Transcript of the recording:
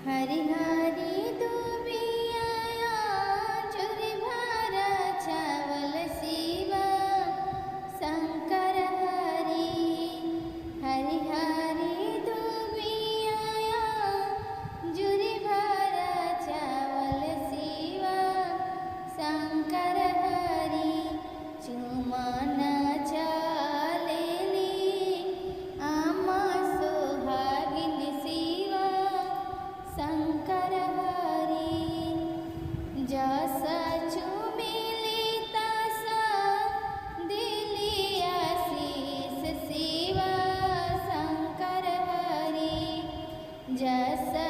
हरि हरि दुबिया चुरी भरा चावल शिवा शंकर हरि। हरि हरि दुबिया जुरी भरा चावल शिवा शंकर हरि। चुमना चालेली आमा सोहागिन शिवा शंकर हरि। जसा चुमिली तसा दिली आशीष शिवा शंकर हरि। जसा